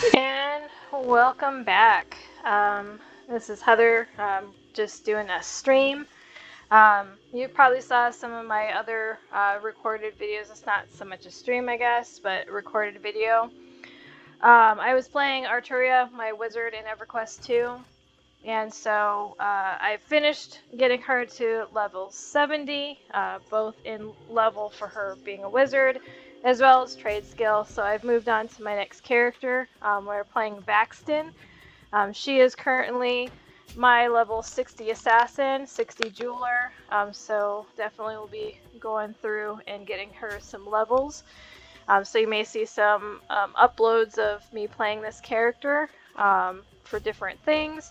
And welcome back. This is Heather, just doing a stream. You probably saw some of my other recorded videos. It's not so much a stream, I guess, but recorded video. I was playing Arturia, my wizard in Everquest II, and so I finished getting her to level 70, both in level for her being a wizard, as well as trade skill. So I've moved on to my next character. We're playing Vaxton. She is currently my level 60 assassin, 60 jeweler, so definitely will be going through and getting her some levels. So you may see some uploads of me playing this character for different things.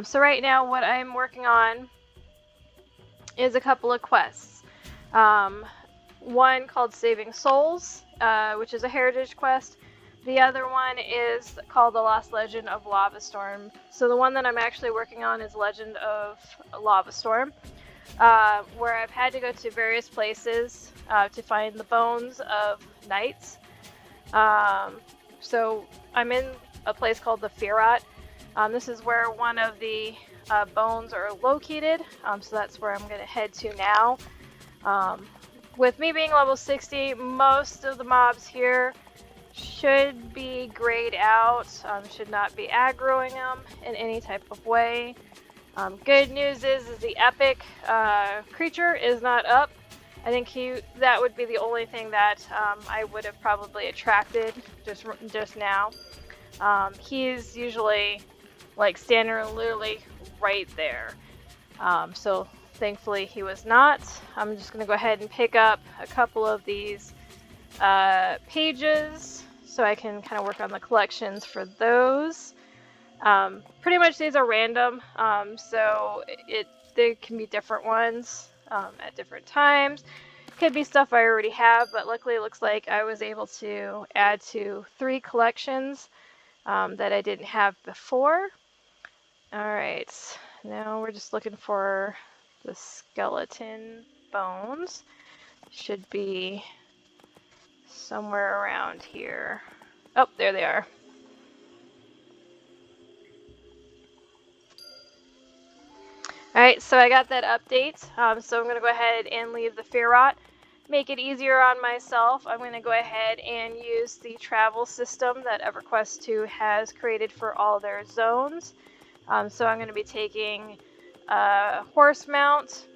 So right now what I'm working on is a couple of quests. One called Saving Souls, which is a heritage quest. The other one is called the Lost Legend of Lavastorm. So the one that I'm actually working on is Legend of Lavastorm, where I've had to go to various places to find the bones of knights. So I'm in a place called the Firat. This is where one of the bones are located, so that's where I'm going to head to now. With me being level 60, most of the mobs here should be grayed out, should not be aggroing them in any type of way. Good news is the epic creature is not up. I think that would be the only thing that I would have probably attracted just now. He's usually like standing literally right there. So thankfully he was not. I'm just going to go ahead and pick up a couple of these pages so I can kind of work on the collections for those. Pretty much these are random, so there can be different ones at different times. Could be stuff I already have, but luckily it looks like I was able to add to 3 collections that I didn't have before. Alright, now we're just looking for the skeleton bones. Should be somewhere around here. Oh, there they are. Alright, so I got that update. So I'm going to go ahead and leave the Firat. Make it easier on myself, I'm going to go ahead and use the travel system that Everquest II has created for all their zones. So I'm going to be taking horse mount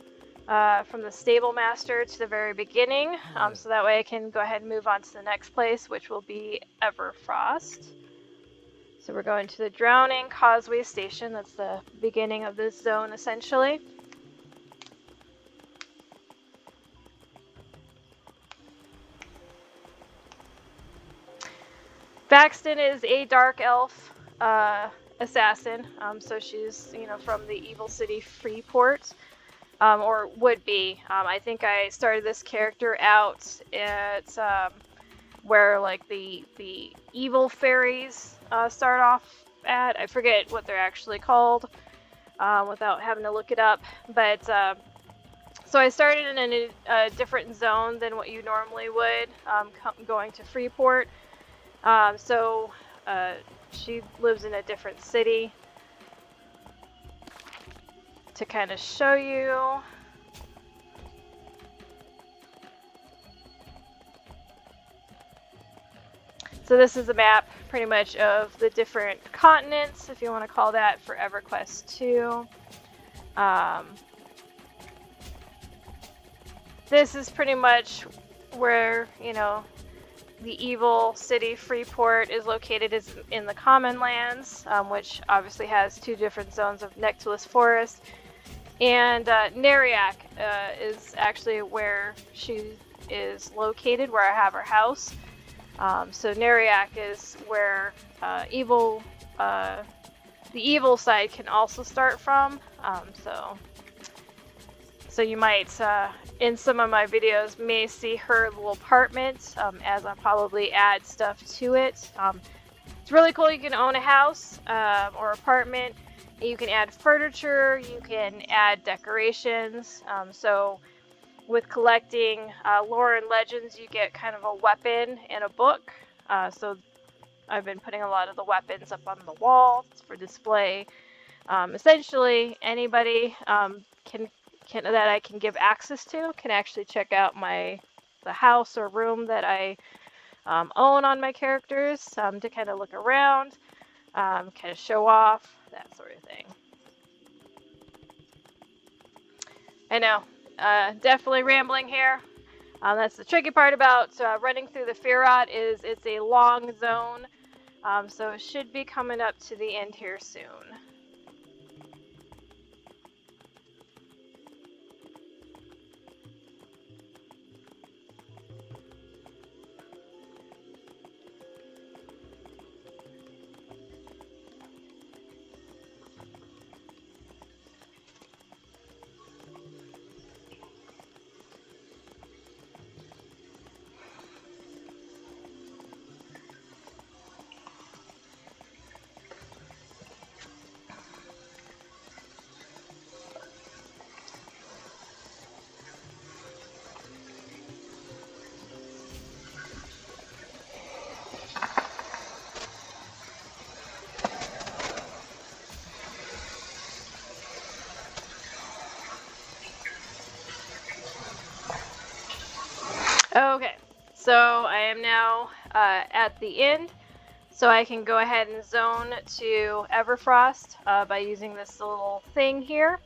from the stable master to the very beginning, so that way I can go ahead and move on to the next place, which will be Everfrost. So we're going to the Drowning Causeway Station. That's the beginning of this zone, essentially. Vaxton is a dark elf assassin, so she's from the evil city Freeport, or would be. I think I started this character out at where like the evil fairies start off at. I forget what they're actually called without having to look it up, but so I started in a different zone than what you normally would, going to Freeport. So she lives in a different city. To kind of show you. So this is a map pretty much of the different continents, if you want to call that, for Everquest II. This is pretty much where, the evil city Freeport is located, is in the Common Lands, which obviously has 2 different zones of Nectalis Forest. And Neriak is actually where she is located, where I have her house. So Neriak is where the evil side can also start from. So you might, in some of my videos, may see her little apartment, as I probably add stuff to it. It's really cool. You can own a house or apartment. You can add furniture. You can add decorations. So with collecting lore and legends, you get kind of a weapon and a book. So I've been putting a lot of the weapons up on the wall for display. Essentially, anybody can that I can give access to can actually check out the house or room that I own on my characters to kind of look around, kind of show off, that sort of thing. I know, definitely rambling here. That's the tricky part about running through the Firot is it's a long zone, so it should be coming up to the end here soon. Okay, so I am now at the end, so I can go ahead and zone to Everfrost by using this little thing here.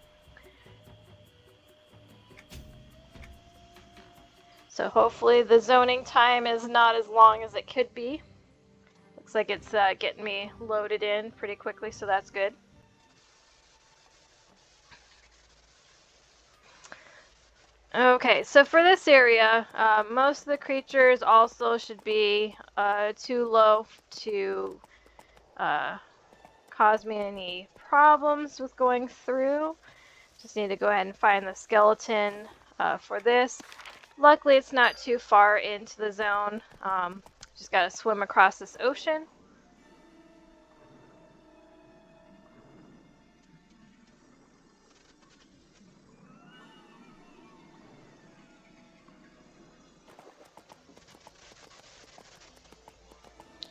So hopefully the zoning time is not as long as it could be. Looks like it's getting me loaded in pretty quickly, so that's good. Okay, so for this area, most of the creatures also should be too low to cause me any problems with going through. Just need to go ahead and find the skeleton for this. Luckily, it's not too far into the zone. Just got to swim across this ocean.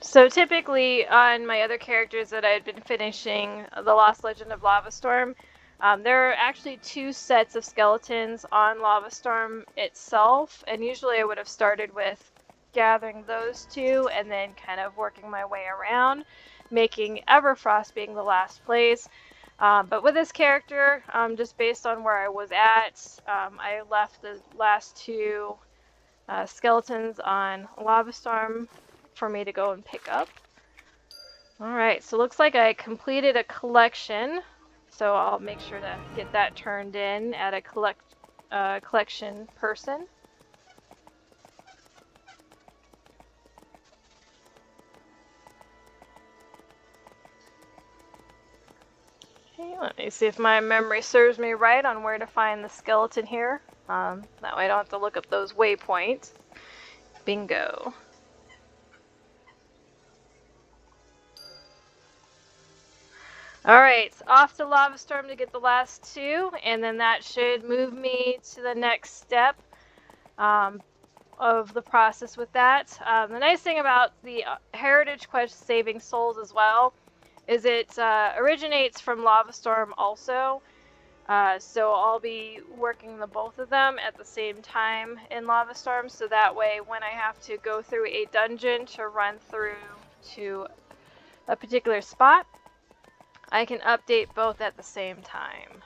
So typically on my other characters that I had been finishing, the Lost Legend of Lavastorm, there are actually 2 sets of skeletons on Lavastorm itself, and usually I would have started with gathering those 2 and then kind of working my way around, making Everfrost being the last place. But with this character, just based on where I was at, I left the last 2 skeletons on Lavastorm for me to go and pick up. Alright, so looks like I completed a collection, so I'll make sure to get that turned in at a collection person. Okay, let me see if my memory serves me right on where to find the skeleton here. That way I don't have to look up those waypoints. Bingo. Alright, off to Lavastorm to get the last 2, and then that should move me to the next step of the process with that. The nice thing about the Heritage Quest Saving Souls as well is it originates from Lavastorm also. So I'll be working the both of them at the same time in Lavastorm, so that way when I have to go through a dungeon to run through to a particular spot, I can update both at the same time.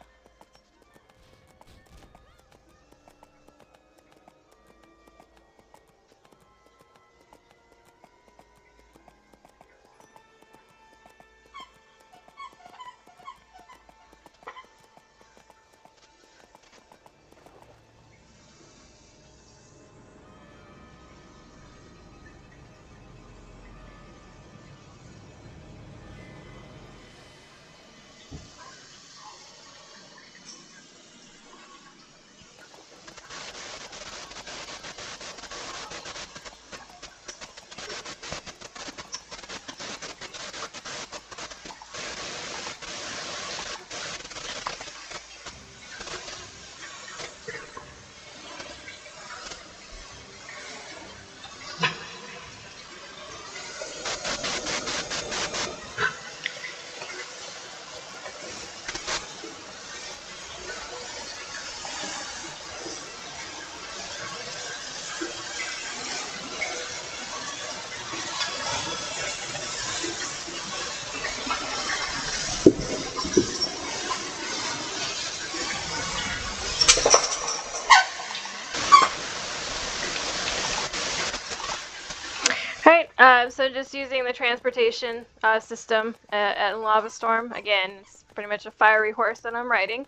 So just using the transportation system at Lavastorm. Again, it's pretty much a fiery horse that I'm riding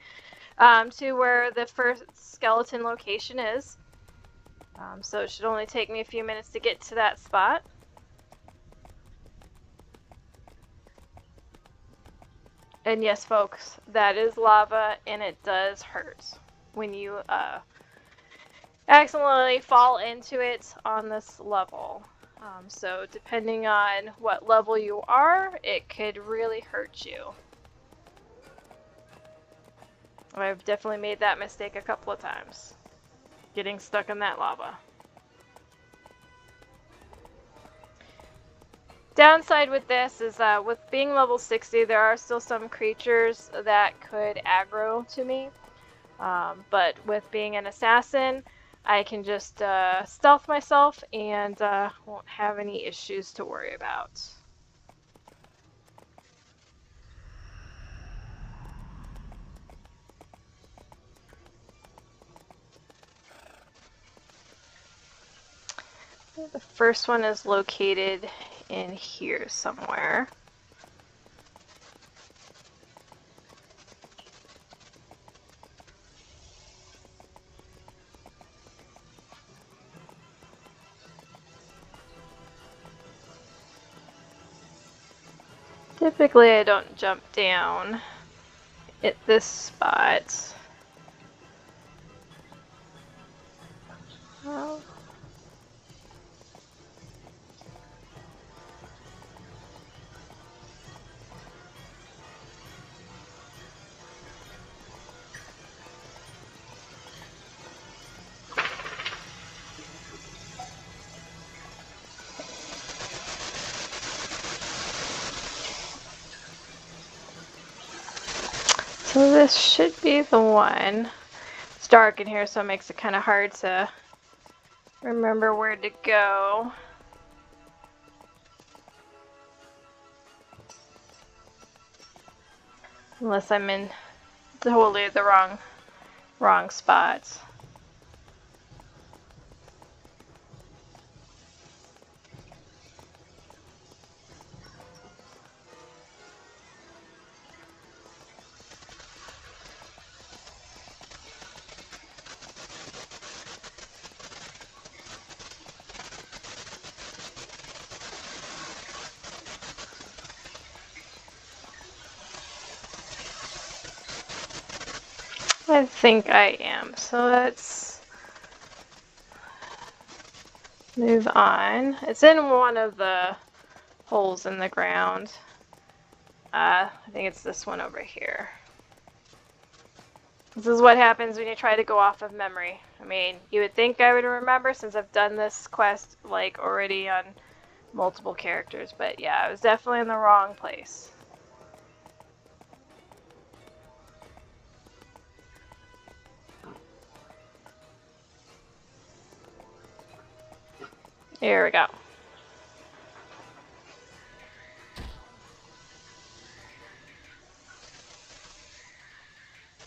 to where the first skeleton location is. So it should only take me a few minutes to get to that spot. And yes, folks, that is lava, and it does hurt when you accidentally fall into it on this level. So depending on what level you are, it could really hurt you. I've definitely made that mistake a couple of times, getting stuck in that lava. Downside with this is with being level 60, there are still some creatures that could aggro to me. But with being an assassin, I can just stealth myself and won't have any issues to worry about. The first one is located in here somewhere. Typically I don't jump down at this spot. Oh. So this should be the one. It's dark in here, so it makes it kind of hard to remember where to go. Unless I'm in totally the wrong spot. I think I am. So let's move on. It's in one of the holes in the ground. I think it's this one over here. This is what happens when you try to go off of memory. I mean, you would think I would remember since I've done this quest like already on multiple characters, but yeah, I was definitely in the wrong place. Here we go.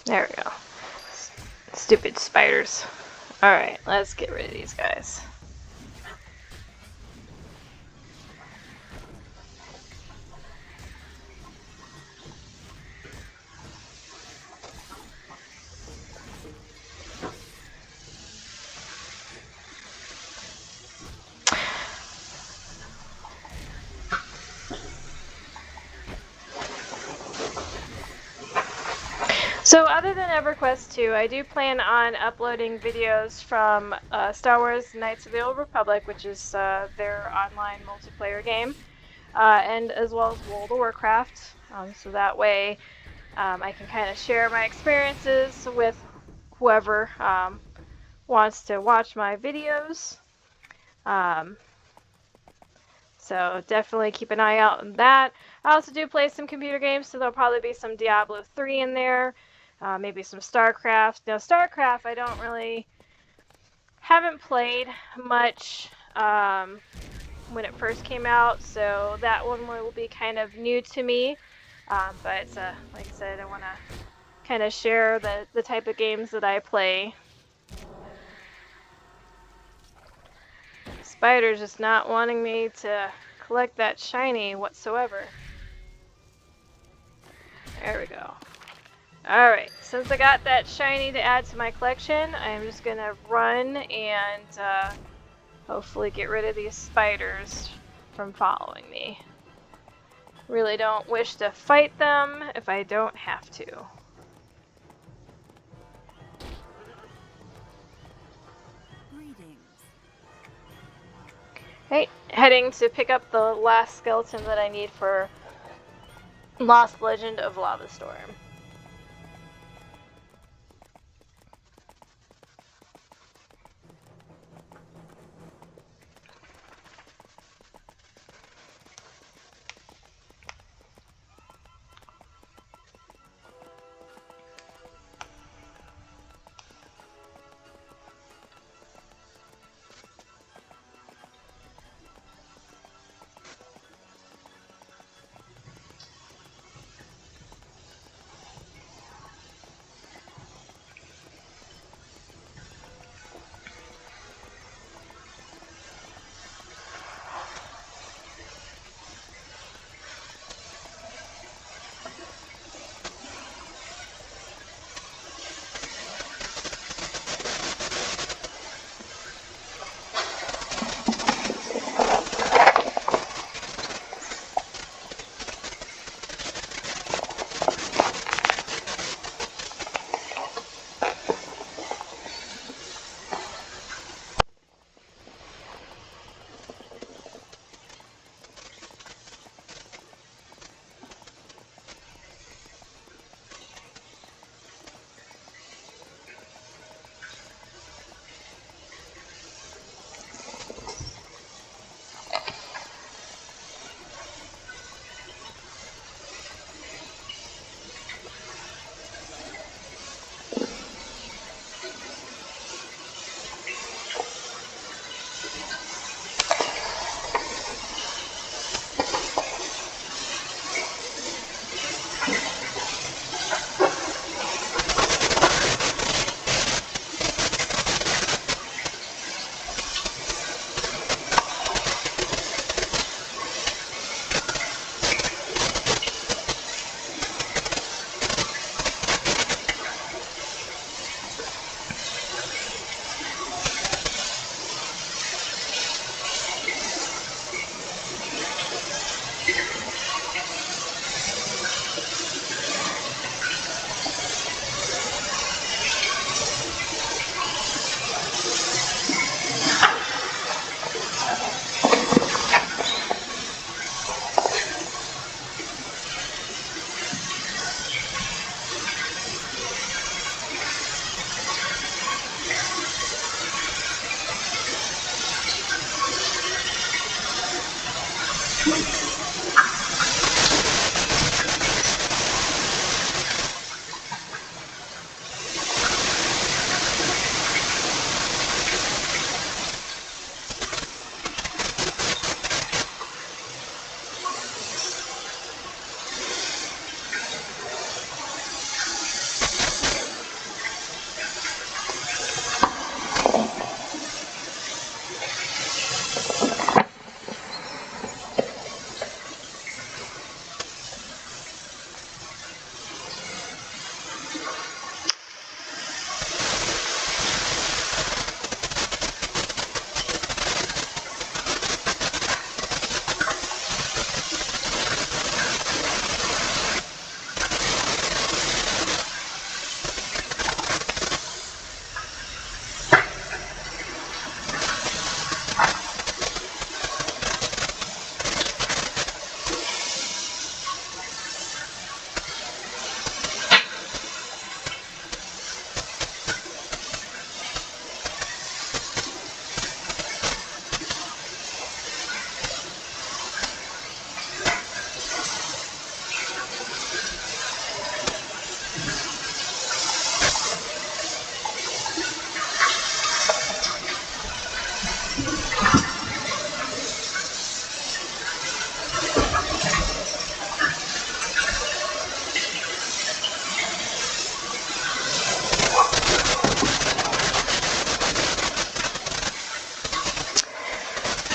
There we go. Stupid spiders. Alright, let's get rid of these guys. So other than Everquest II, I do plan on uploading videos from Star Wars Knights of the Old Republic, which is their online multiplayer game, and as well as World of Warcraft. So that way I can kind of share my experiences with whoever wants to watch my videos. So definitely keep an eye out on that. I also do play some computer games, so there'll probably be some Diablo 3 in there. Maybe some StarCraft. Now, StarCraft, I haven't played much when it first came out, so that one will be kind of new to me. But like I said, I want to kind of share the type of games that I play. This spider's just not wanting me to collect that shiny whatsoever. There we go. Alright, since I got that shiny to add to my collection, I'm just gonna run and hopefully get rid of these spiders from following me. Really don't wish to fight them if I don't have to. Right, heading to pick up the last skeleton that I need for Lost Legend of Lavastorm.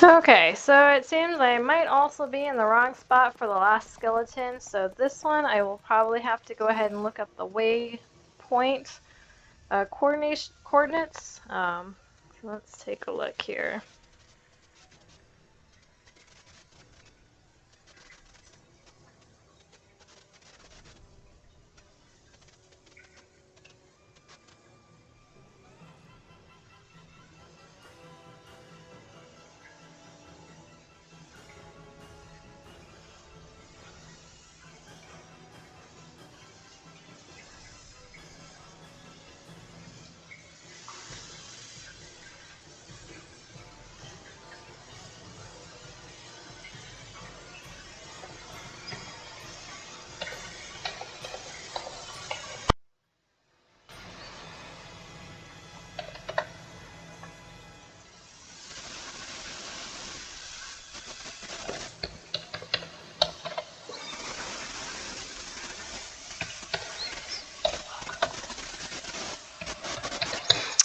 Okay, so it seems I might also be in the wrong spot for the last skeleton, so this one I will probably have to go ahead and look up the waypoint coordinates. Let's take a look here.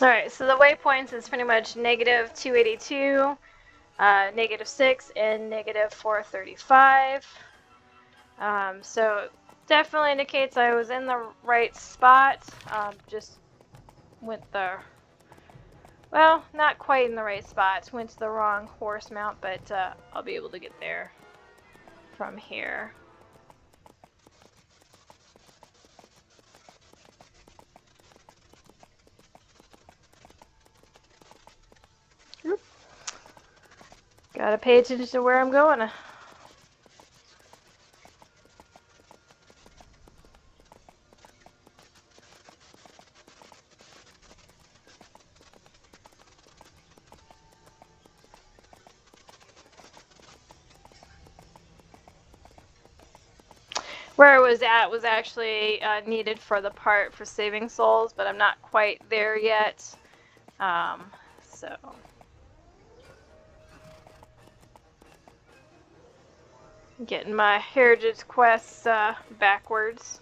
Alright, so the waypoints is pretty much negative 282, negative 6, and negative 435. So definitely indicates I was in the right spot. Just went the, well, not quite in the right spot. Went to the wrong horse mount, but I'll be able to get there from here. Gotta pay attention to where I'm going. Where I was at was actually needed for the part for saving souls, but I'm not quite there yet. So getting my heritage quests backwards.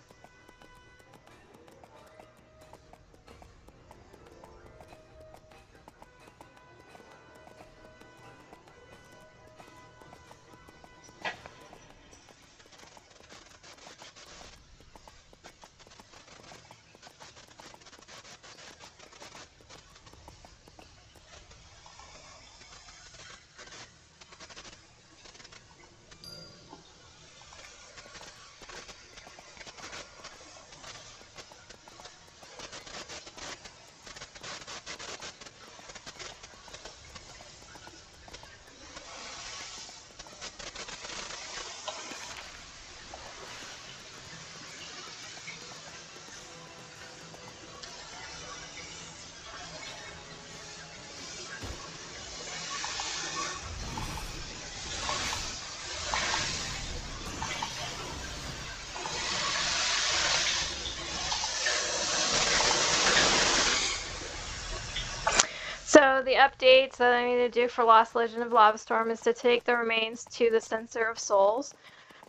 So the updates that I need to do for Lost Legend of Lavastorm is to take the remains to the Censer of Souls.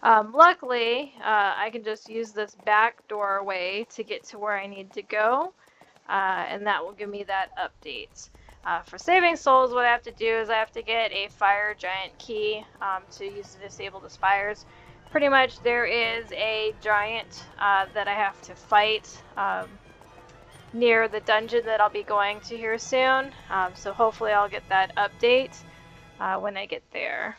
Luckily, I can just use this back doorway to get to where I need to go, and that will give me that update. For saving souls, what I have to do is I have to get a fire giant key to use to disable the spires. Pretty much there is a giant that I have to fight near the dungeon that I'll be going to here soon. So hopefully I'll get that update when I get there.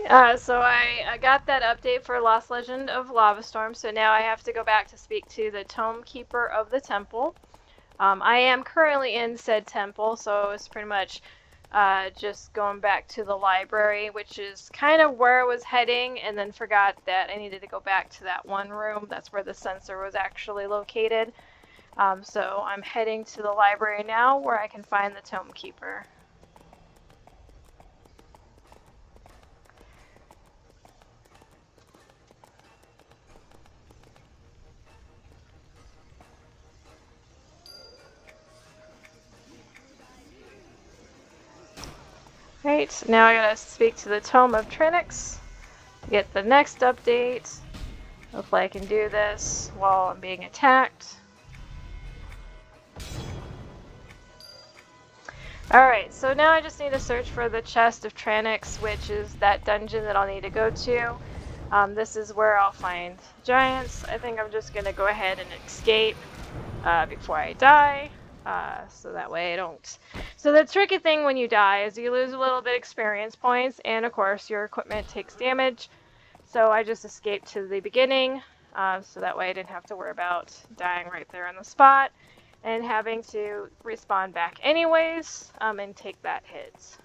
So I got that update for Lost Legend of Lavastorm, so now I have to go back to speak to the Tome Keeper of the Temple. I am currently in said temple, so it's pretty much just going back to the library, which is kind of where I was heading, and then forgot that I needed to go back to that one room. That's where the sensor was actually located. So I'm heading to the library now where I can find the Tome Keeper. Right, now I gotta speak to the Tome of Trinix to get the next update. Hopefully I can do this while I'm being attacked. Alright, so now I just need to search for the Chest of Tranix, which is that dungeon that I'll need to go to. This is where I'll find giants. I think I'm just going to go ahead and escape before I die, so that way I don't... So the tricky thing when you die is you lose a little bit of experience points, and of course your equipment takes damage. So I just escaped to the beginning, so that way I didn't have to worry about dying right there on the spot and having to respawn back anyways, and take that hit.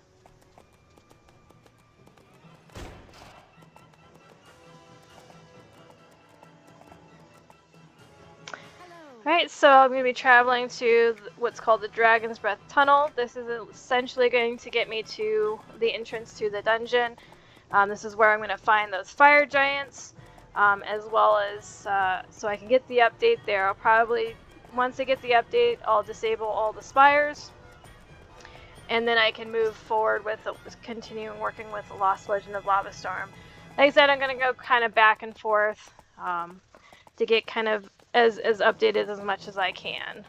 Alright, so I'm going to be traveling to what's called the Dragon's Breath Tunnel. This is essentially going to get me to the entrance to the dungeon. This is where I'm going to find those fire giants, as well as so I can get the update there. I'll probably, once I get the update, I'll disable all the spires, and then I can move forward with continuing working with the Lost Legend of Lavastorm. Like I said, I'm going to go kind of back and forth to get kind of as updated as much as I can.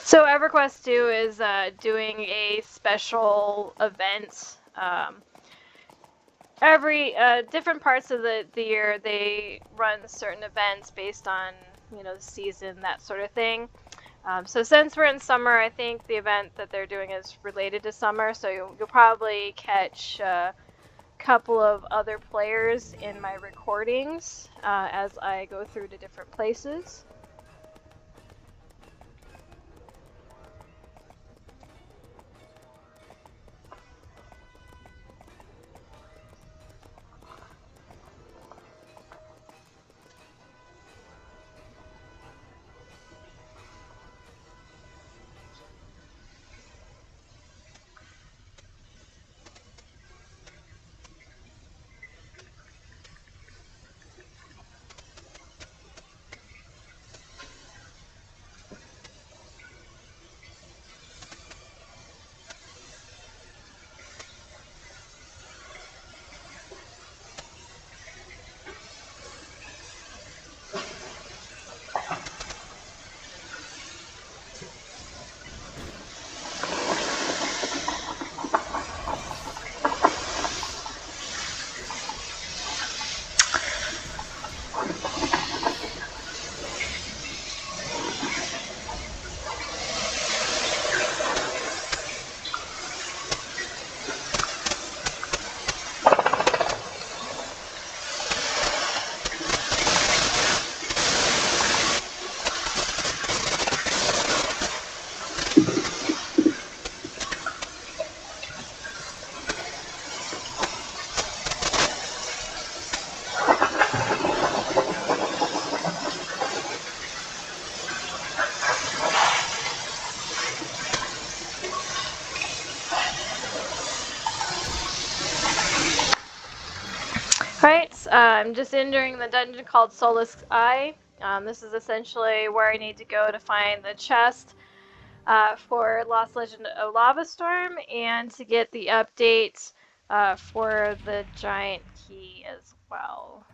So Everquest II is doing a special event. Every different parts of the year, they run certain events based on, you know, the season, that sort of thing. So since we're in summer, I think the event that they're doing is related to summer. So you'll probably catch a couple of other players in my recordings as I go through to different places. I'm just entering the dungeon called Solace Eye. This is essentially where I need to go to find the chest for Lost Legend of Lavastorm and to get the update for the giant key as well.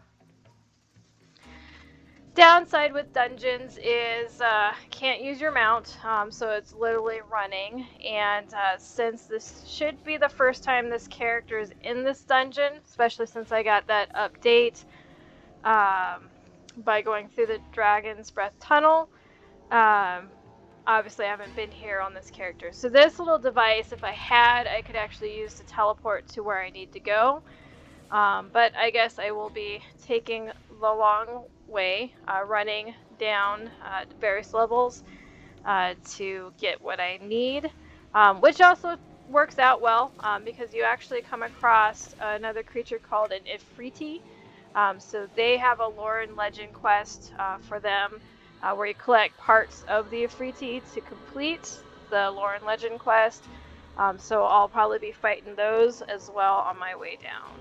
Downside with dungeons is can't use your mount, so it's literally running. And since this should be the first time this character is in this dungeon, especially since I got that update by going through the Dragon's Breath Tunnel, obviously I haven't been here on this character. So this little device, if I had, I could actually use to teleport to where I need to go. But I guess I will be taking the long way, running down various levels to get what I need, which also works out well because you actually come across another creature called an Ifriti. So they have a lore and legend quest for them where you collect parts of the Ifriti to complete the lore and legend quest. So I'll probably be fighting those as well on my way down.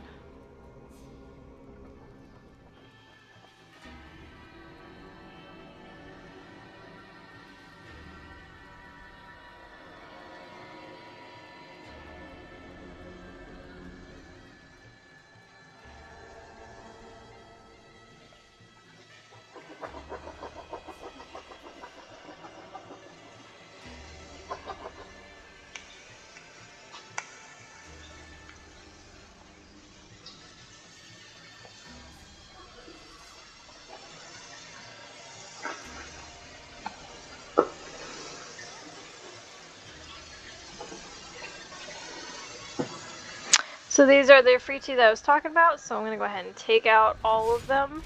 So these are the Ifriti that I was talking about, so I'm going to go ahead and take out all of them,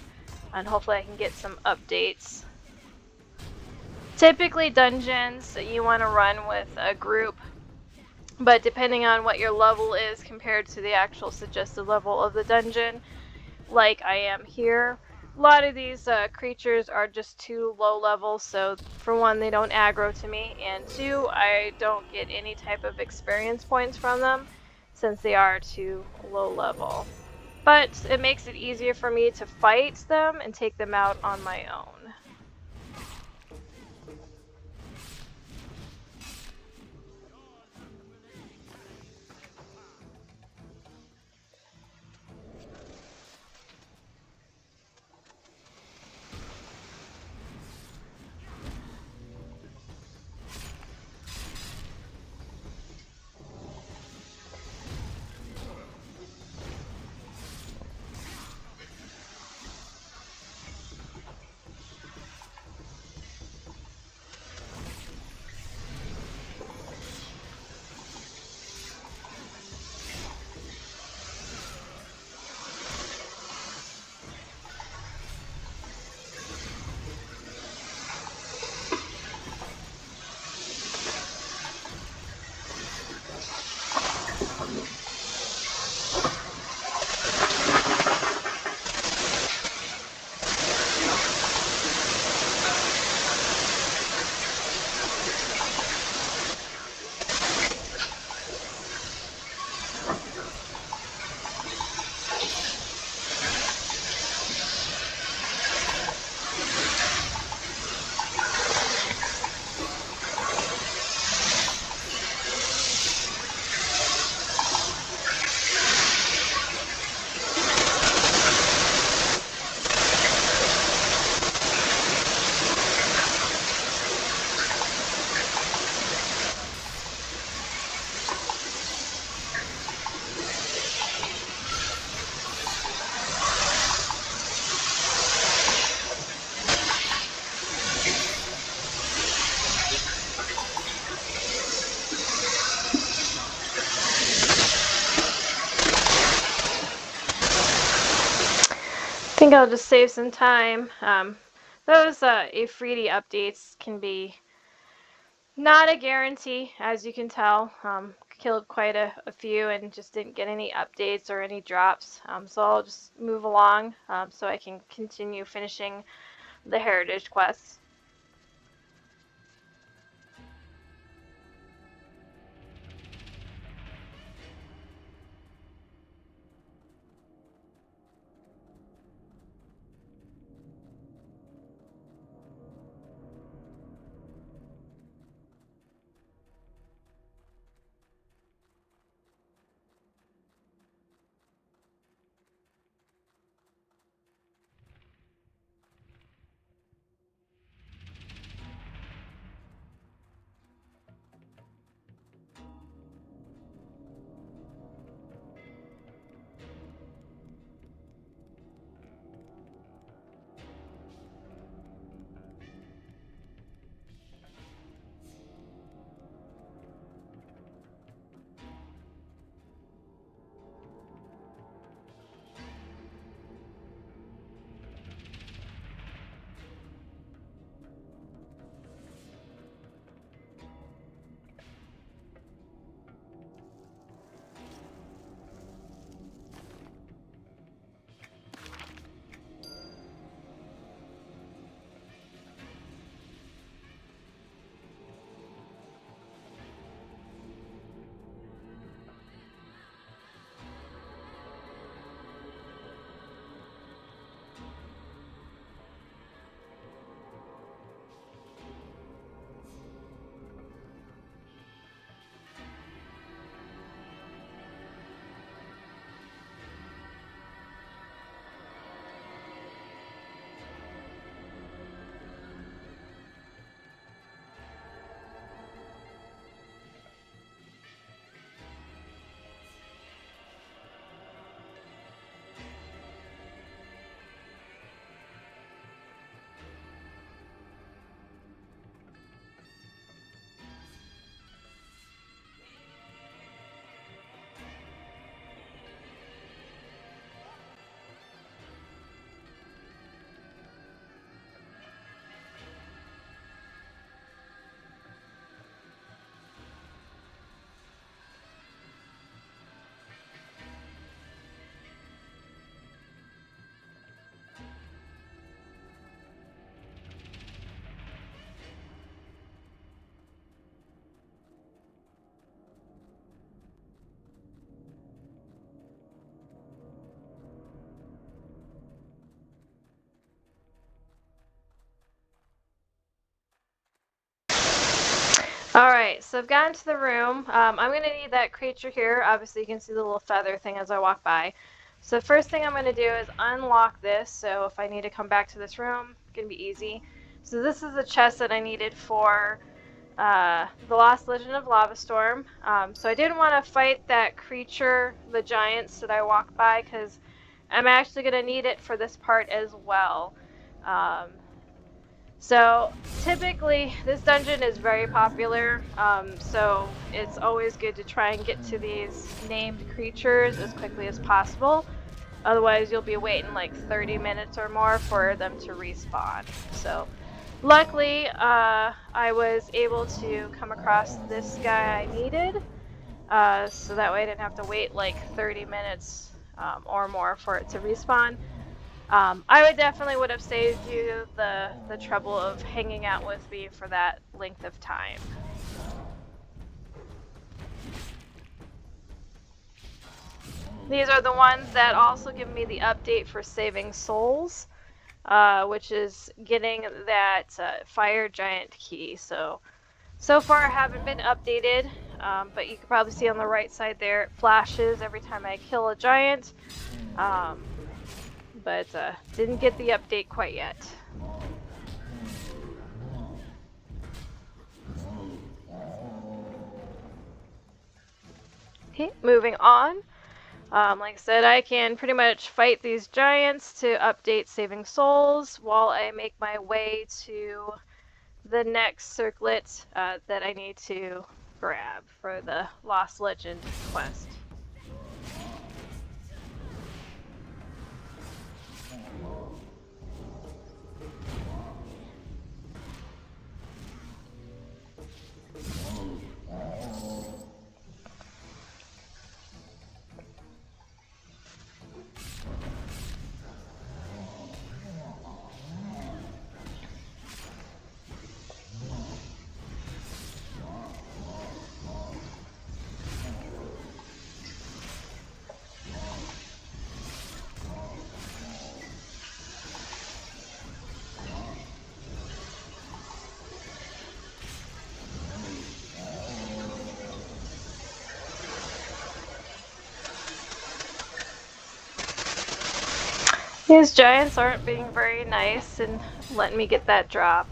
and hopefully I can get some updates. Typically dungeons you want to run with a group, but depending on what your level is compared to the actual suggested level of the dungeon, like I am here, a lot of these creatures are just too low level, so for one, they don't aggro to me, and two, I don't get any type of experience points from them since they are too low level. But it makes it easier for me to fight them and take them out on my own. I think I'll just save some time. Those Ifriti updates can be not a guarantee, as you can tell. Killed quite a few and just didn't get any updates or any drops. So I'll just move along so I can continue finishing the heritage quests. Alright, so I've gotten to the room. I'm going to need that creature here. Obviously, you can see the little feather thing as I walk by. So the first thing I'm going to do is unlock this, so if I need to come back to this room, it's going to be easy. So this is the chest that I needed for the Lost Legend of Lavastorm. So I didn't want to fight that creature, the giants that I walked by, because I'm actually going to need it for this part as well. So typically this dungeon is very popular, so it's always good to try and get to these named creatures as quickly as possible. Otherwise you'll be waiting like 30 minutes or more for them to respawn. So luckily I was able to come across this guy I needed, so that way I didn't have to wait like 30 minutes or more for it to respawn. I would definitely would have saved you the trouble of hanging out with me for that length of time. These are the ones that also give me the update for saving souls, which is getting that fire giant key. So far I haven't been updated, but you can probably see on the right side there it flashes every time I kill a giant, but didn't get the update quite yet. Okay, moving on. Like I said, I can pretty much fight these giants to update saving souls while I make my way to the next circlet that I need to grab for the Lost Legend quest. These giants aren't being very nice and letting me get that drop.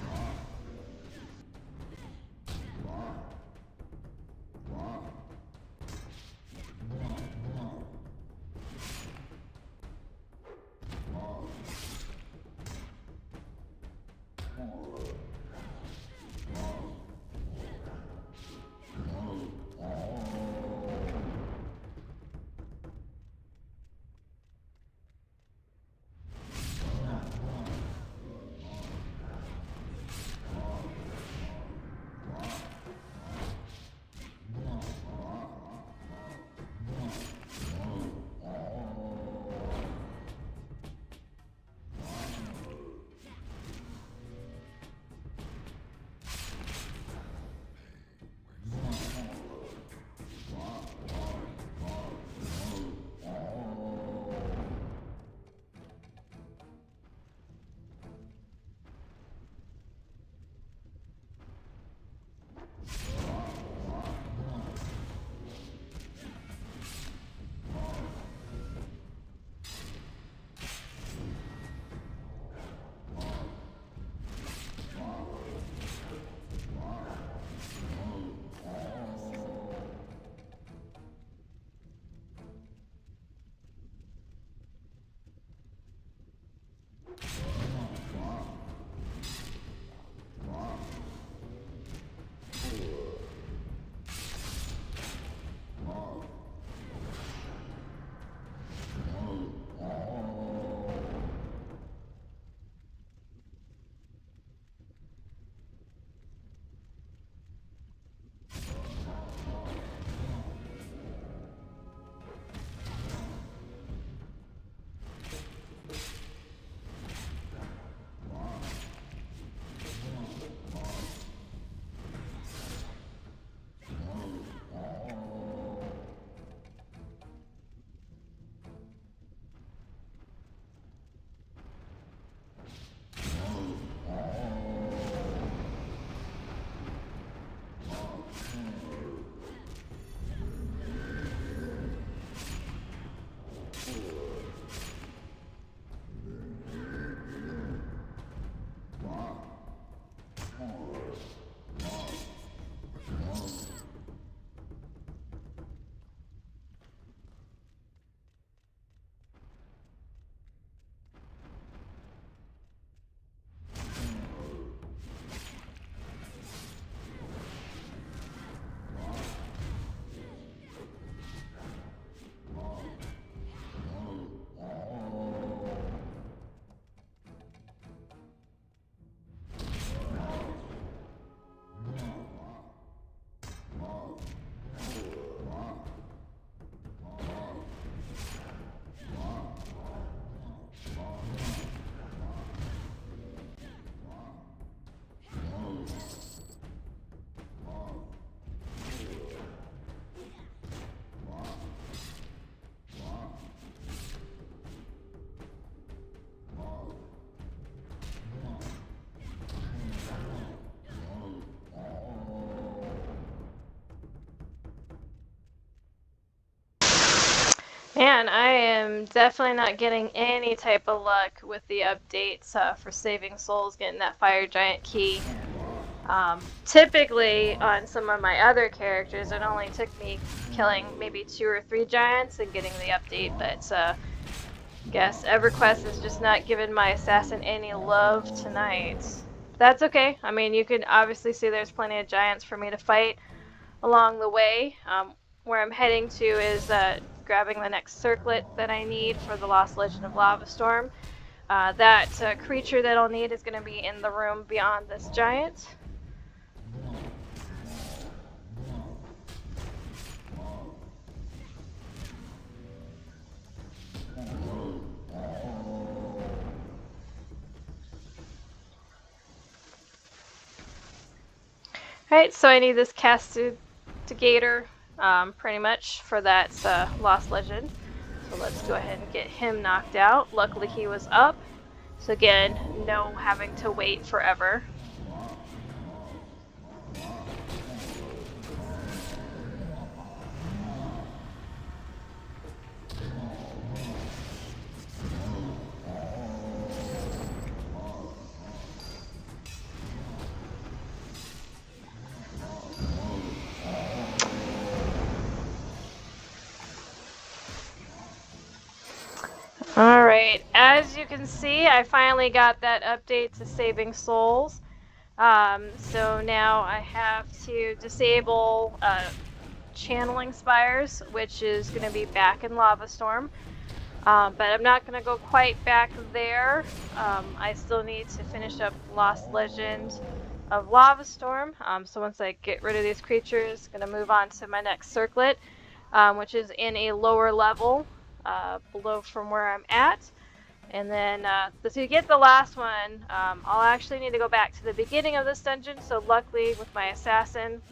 Man, I am definitely not getting any type of luck with the updates for saving souls, getting that fire giant key. Typically, on some of my other characters, it only took me killing maybe 2 or 3 giants and getting the update, but guess Everquest is just not giving my assassin any love tonight. That's okay. I mean, you can obviously see there's plenty of giants for me to fight along the way. Where I'm heading to is grabbing the next circlet that I need for the Lost Legend of Lavastorm. That creature that I'll need is going to be in the room beyond this giant. Alright, so I need this Castigator pretty much for that Lost Legend. So let's go ahead and get him knocked out. Luckily he was up. So again, no having to wait forever. Alright, as you can see, I finally got that update to saving souls. So now I have to disable channeling spires, which is going to be back in Lavastorm. But I'm not going to go quite back there. I still need to finish up Lost Legend of Lavastorm. So once I get rid of these creatures, I'm going to move on to my next circlet, which is in a lower level below from where I'm at. And then to get the last one, I'll actually need to go back to the beginning of this dungeon. So luckily with my assassin,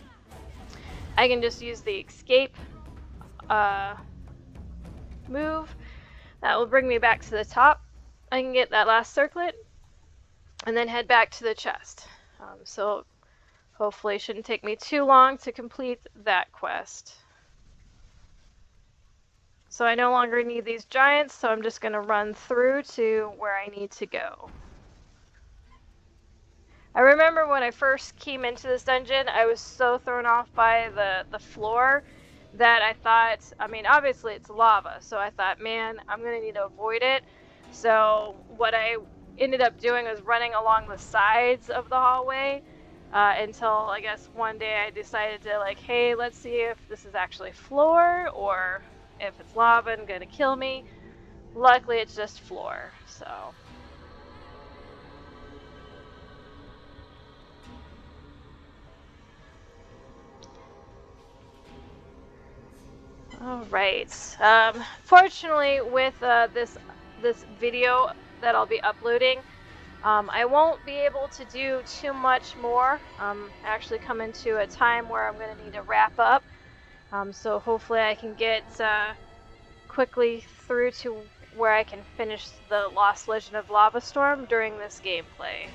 I can just use the escape move. That will bring me back to the top. I can get that last circlet and then head back to the chest. So hopefully it shouldn't take me too long to complete that quest. So I no longer need these giants, so I'm just going to run through to where I need to go. I remember when I first came into this dungeon, I was so thrown off by the floor that I thought, I mean, obviously it's lava, so I thought, man, I'm going to need to avoid it. So what I ended up doing was running along the sides of the hallway until I guess one day I decided to like, hey, let's see if this is actually floor or if it's lava and going to kill me. Luckily it's just floor, so... Alright, fortunately with this video that I'll be uploading, I won't be able to do too much more. Actually coming to a time where I'm going to need to wrap up, so hopefully I can get quickly through to where I can finish the Lost Legend of Lavastorm during this gameplay.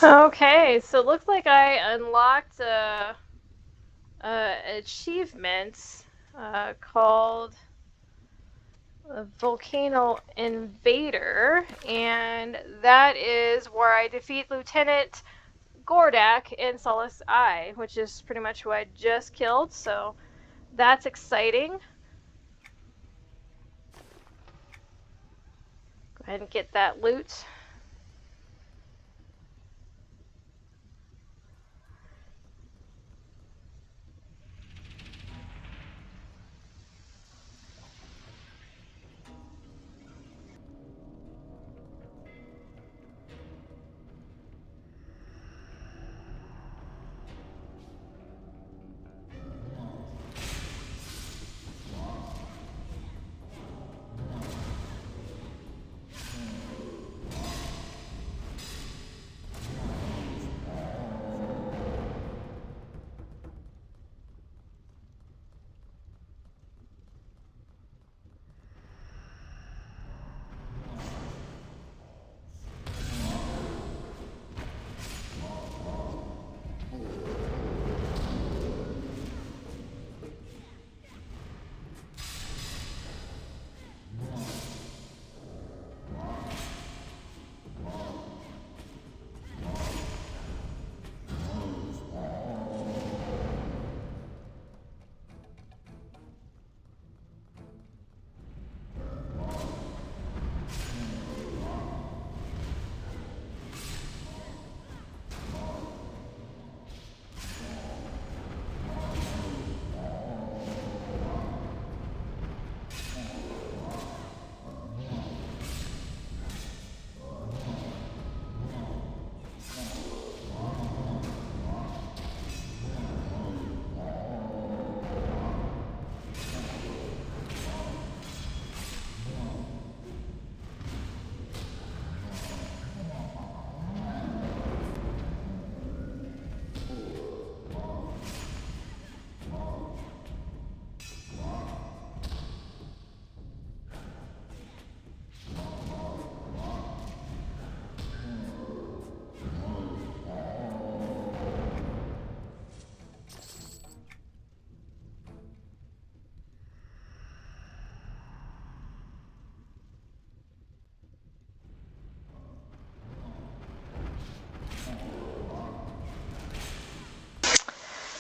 Okay, so it looks like I unlocked achievement called Volcano Invader, and that is where I defeat Lieutenant Gordak in Solace Eye, which is pretty much who I just killed, so that's exciting. Go ahead and get that loot.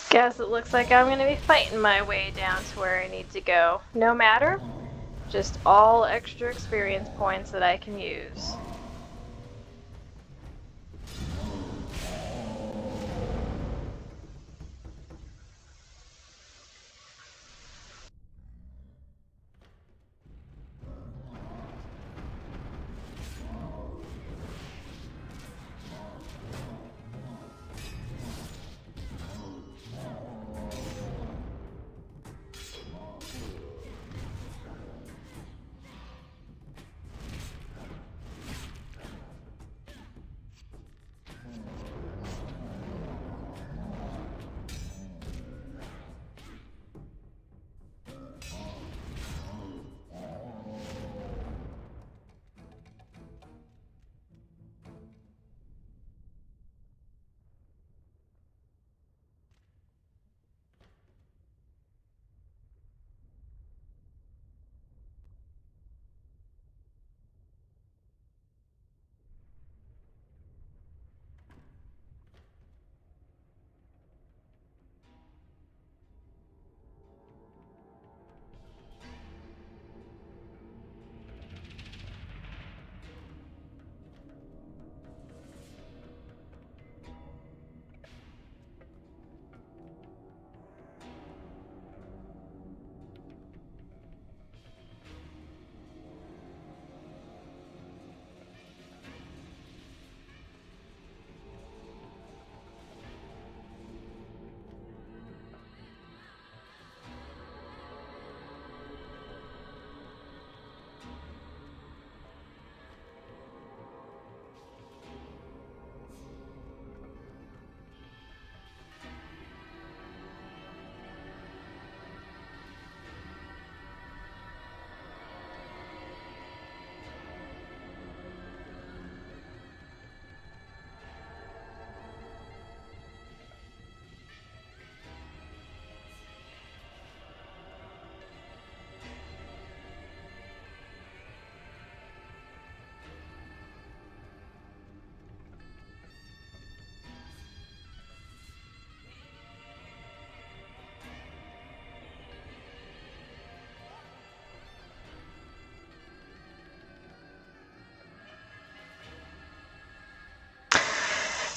Guess it looks like I'm going to be fighting my way down to where I need to go. No matter, just all extra experience points that I can use.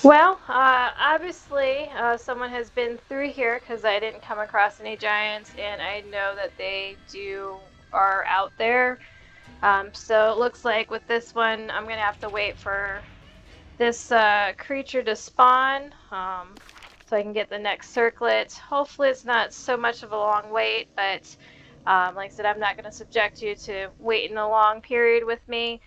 Well, obviously, someone has been through here because I didn't come across any giants, and I know that they are out there. So it looks like with this one, I'm gonna have to wait for this creature to spawn, so I can get the next circlet. Hopefully it's not so much of a long wait, but like I said, I'm not going to subject you to waiting a long period with me.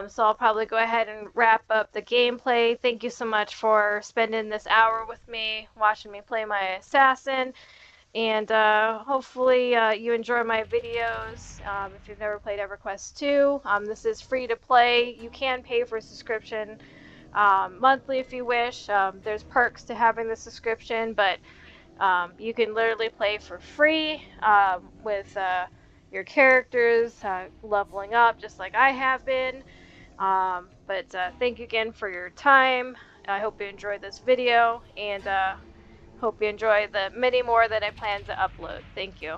So I'll probably go ahead and wrap up the gameplay. Thank you so much for spending this hour with me, watching me play my assassin. And hopefully you enjoy my videos. If you've never played Everquest II, this is free to play. You can pay for a subscription monthly if you wish. There's perks to having the subscription, but you can literally play for free with your characters leveling up just like I have been. But thank you again for your time. I hope you enjoyed this video, and hope you enjoy the many more that I plan to upload. Thank you.